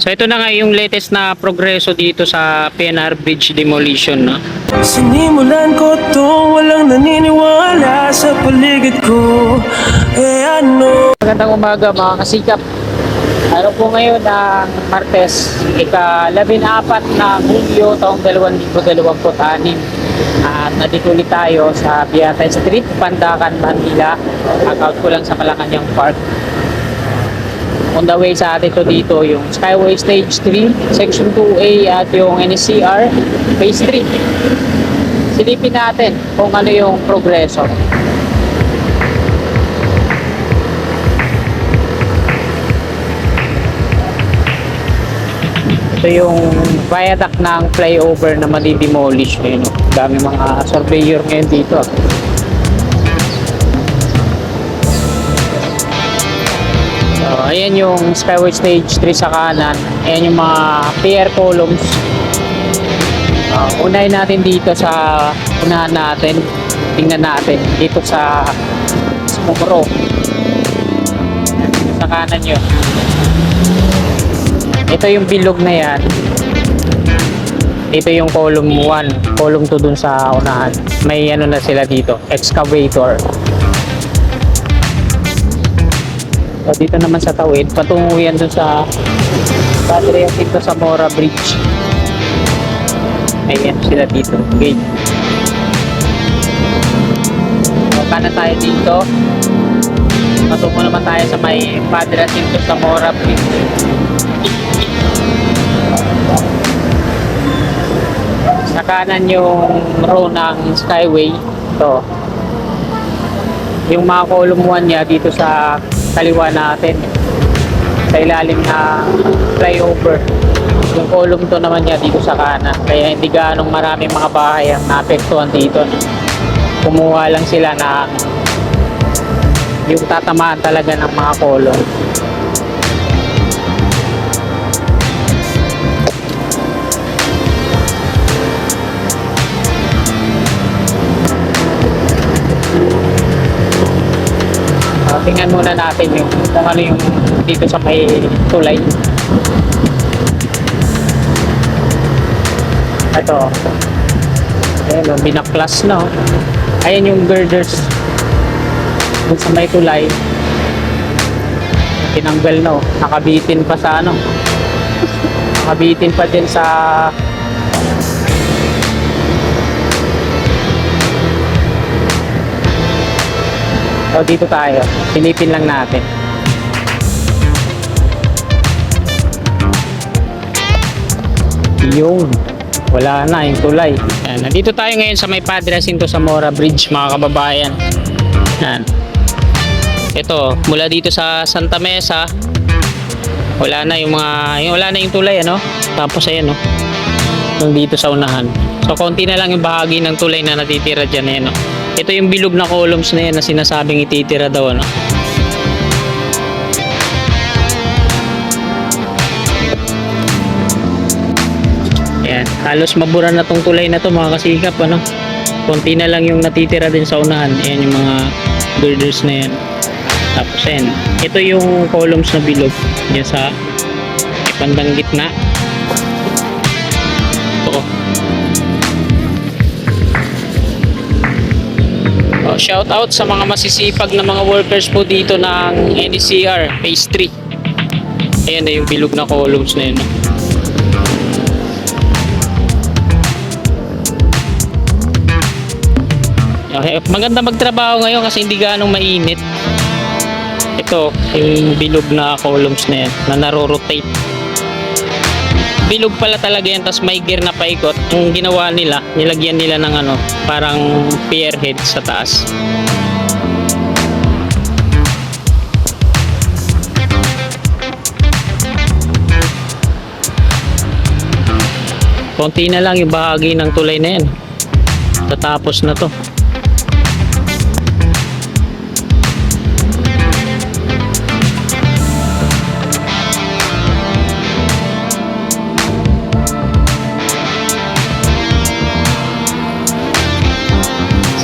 So ito na nga yung latest na progreso dito sa PNR Bridge demolition, no? Sinimulan ko to, walang naniniwala sa paligid ko. Ano? Magandang umaga mga kasikap. Araw po ngayon ng Martes, ika-14 na Hulyo taong 2026. At nandito ulit tayo sa Piata Street, Pandacan, Manila. Account ko lang sa Malacanang Park. On the way sa atin to dito yung Skyway Stage 3, Section 2A at yung NSCR Phase 3. Silipin natin kung ano yung progreso. Ito yung viaduct ng flyover na madi-demolish. Dami mga surveyor ngayon dito. So, ayan yung Skyway Stage 3 sa kanan. Ayan yung mga pier columns. Unahin natin dito sa unahan natin. Tingnan natin dito sa Smokro. Sa kanan yun. Ito yung bilog na yan. Ito yung column 1, column 2 dun sa unahan. May ano na sila dito, excavator. So, dito naman sa tawid, patungo yan dun sa Padre Jacinto Zamora Bridge. Ayan sila dito, gate. So, kanan tayo dito. Patungo naman tayo sa may Padre Jacinto Zamora Bridge. Sa kanan yung row ng Skyway. Ito. Yung mga column 1 niya dito sa kaliwa natin. Sa ilalim na flyover. Yung column 2 naman niya dito sa kanan. Kaya hindi ganong maraming mga bahay ang naapektuhan dito. Kumuha lang sila na yung tatamaan talaga ng mga column. Tingnan muna natin yung kung ano yung dito sa may tulay. Ito. Ayan, binaklas na. Ayan yung girders dun sa may tulay. Tinanggal na. Nakabitin pa sa ano. Nakabitin pa din sa o dito tayo, silipin lang natin. Yun, wala na yung tulay. Yan, nandito tayo ngayon sa may Padre Jacinto Zamora Bridge mga kababayan. Yan. Ito, mula dito sa Santa Mesa, wala na yung wala na yung tulay, ano? Tapos ayan, no? Yung dito sa unahan. So konti na lang yung bahagi ng tulay na natitira dyan, ayan, no? Ito yung bilog na columns na yan na sinasabing ititira daw, ano? Ayan, halos mabura na tong tulay na to mga kasikap, ano? Konti na lang yung natitira din sa unahan. Ayan yung mga girders na yan. Tapos ayan, ito yung columns na bilog yan sa bandang gitna. Ito. Shout out sa mga masisipag na mga workers po dito ng NSCR Phase 3. Ayan na yung bilog na columns na yun. Okay, maganda magtrabaho ngayon kasi hindi ganong mainit. Ito yung bilog na columns na yan na naro-rotate. Bilog pala talaga yan, tas may gear na paikot. Ang ginawa nila, nilagyan nila ng ano, parang pier head sa taas. Konti na lang yung bahagi ng tulay na yan. Tatapos na to.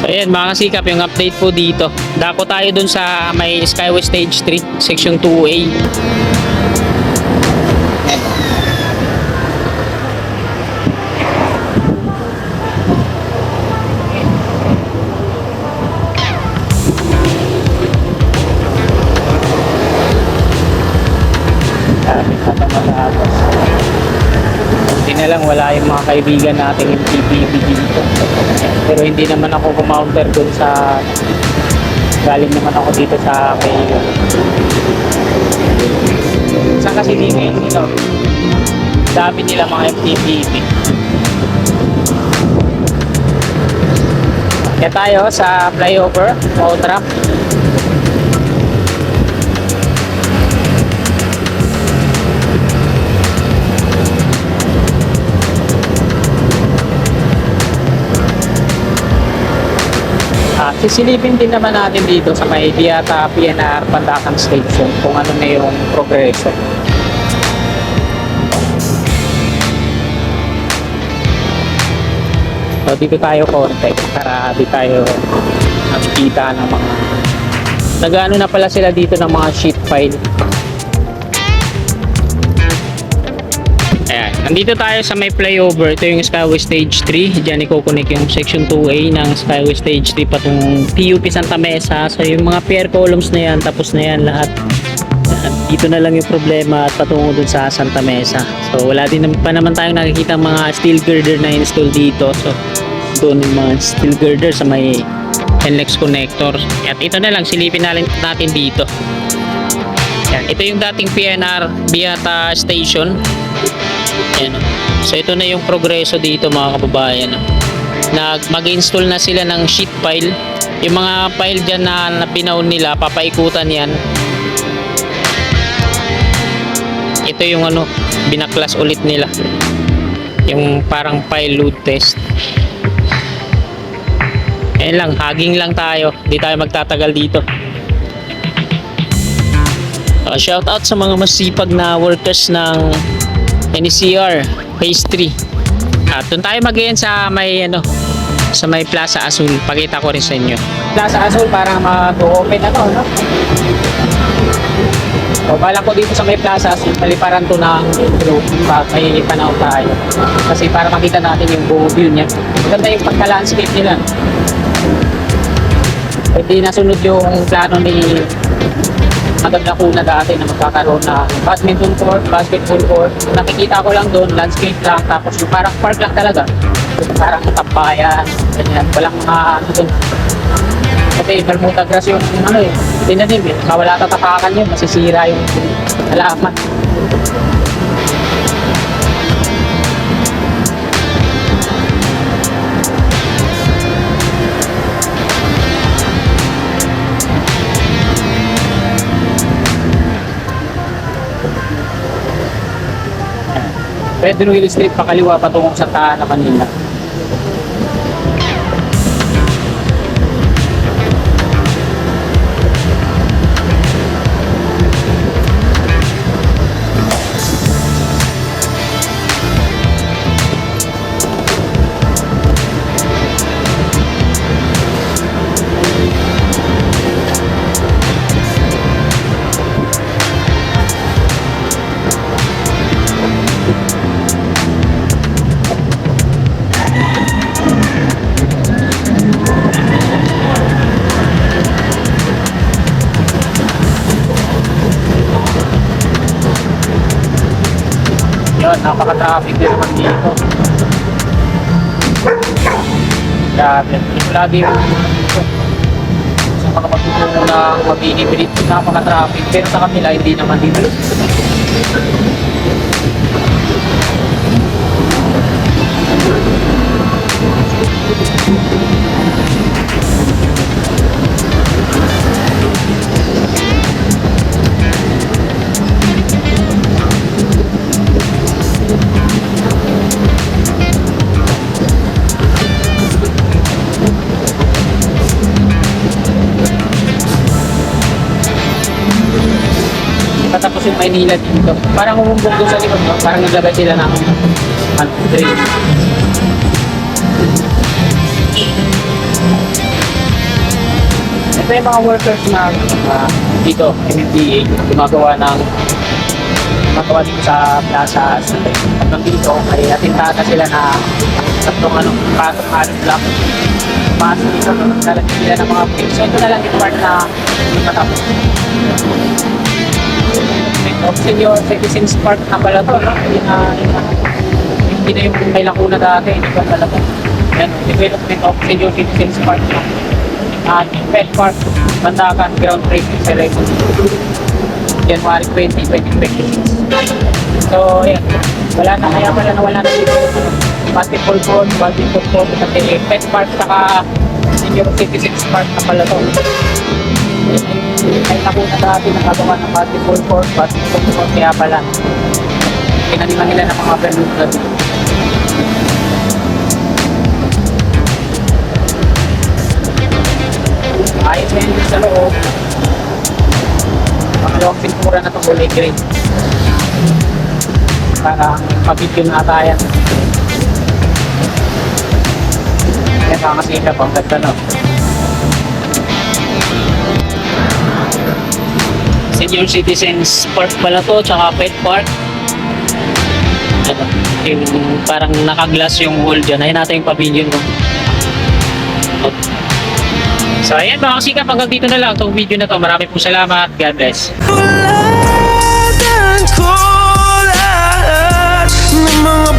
Ayan mga kasikap, yung update po dito. Dako tayo dun sa may Skyway Stage 3, Section 2A. Matapos. Hindi na lang wala yung mga kaibigan natin yung PPP dito. Pero hindi naman ako kumounter dun sa galing naman ako dito sa kay saan kasi dito yung dami nila mga FTPP. Kaya tayo sa flyover o trap. Sisilipin din naman natin dito sa may Biata PNR Pandakan Station kung ano na yung progreso. So dito tayo konti para di tayo nakikita ng mga nag-ano na pala sila dito ng mga sheet file. Ayan, nandito tayo sa may flyover. Ito yung Skyway Stage 3. Diyan i-connect yung Section 2A ng Skyway Stage 3 patungong PUP Santa Mesa. So yung mga pier columns na yan, tapos na yan lahat. Dito na lang yung problema at patungo dun sa Santa Mesa. So wala din pa naman tayong nakikita mga steel girder na install dito. So doon yung mga steel girder sa may NLEX connector. At ito na lang, silipin natin dito. Yan, ito yung dating PNR Biata Station. Yan. So ito na yung progreso dito mga kababayan. Mag-install na sila ng sheet file. Yung mga file dyan na pinaon nila, papaikutan yan. Ito yung binaklas ulit nila. Yung parang file load test. Ayan lang, hugging lang tayo. Hindi tayo magtatagal dito. Shout out sa mga masipag na workers ng NCR Phase 3. At doon tayo mag-iyan sa may sa may Plaza Azul. Pakita ko rin sa inyo. Plaza Azul parang mag-open no? So, balak ko dito sa may Plaza Azul, paliparan to ng intro pag may panahon tayo. Kasi para makita natin yung buong view niya. Maganda yung pagka-landscape nila. Hindi nasunod yung plano ni Madam Lacuna dati na magkakaroon na badminton court, basketball court. Nakikita ko lang doon, landscape lang, tapos yung parang park lang talaga. Parang tampayan, ganyan. Walang mga doon. Kasi Bermuda grass yung tinanim eh. Wala tatapakan yun, masisira yung halaman. Pedro Hill Street, pakaliwa patungong Santa Ana, Manila. Yun, napaka-traffic din naman dito. Grabe, ito lagi yung sa mga matutungo na mabinibrit, napaka-traffic. Pero sa kanila, hindi naman dito. Patapos yung Maynila dito. Parang umumbog doon sa likod, no? Parang naglagay sila ng drain. Ito yung mga workers na dito, MMDA, gumagawa dito sa plaza. Hanggang dito, ay atintada sila na tatlong patong block. Pasok dito, nalagyan sila ng mga bricks. So ito na lang yung part na matapos. Of Senior Citizens Park na pala to, no? Hindi na yung may lakuna dati, hindi ba talaga? Yan, development of Senior Citizens Park na. At Pet Park, Bandakan, groundbreaking ceremony. January 20, 2026. So, yan. Wala na, kaya pala na wala na dito. Basketball court, kasi Pet Park, saka Senior Citizens Park na pala to. Kahit ako na dati nakagawa ng basketball court, kaya pala pinaniman nila ng mga bermuda dito. Ayos na yun sa loob. Pangalawang pintura na itong kulay green. Para mabidyo na atayan. Kaya pangasikap ang ganda, no? Senior Citizens Park pala to, tsaka Pet Park. Yung parang naka-glass yung wall dyan. Ayun natin yung pavilion mo. So ayan mga kasikap, hanggang dito na lang itong video na to. Maraming po salamat. God bless. Wala ko lahat ng mga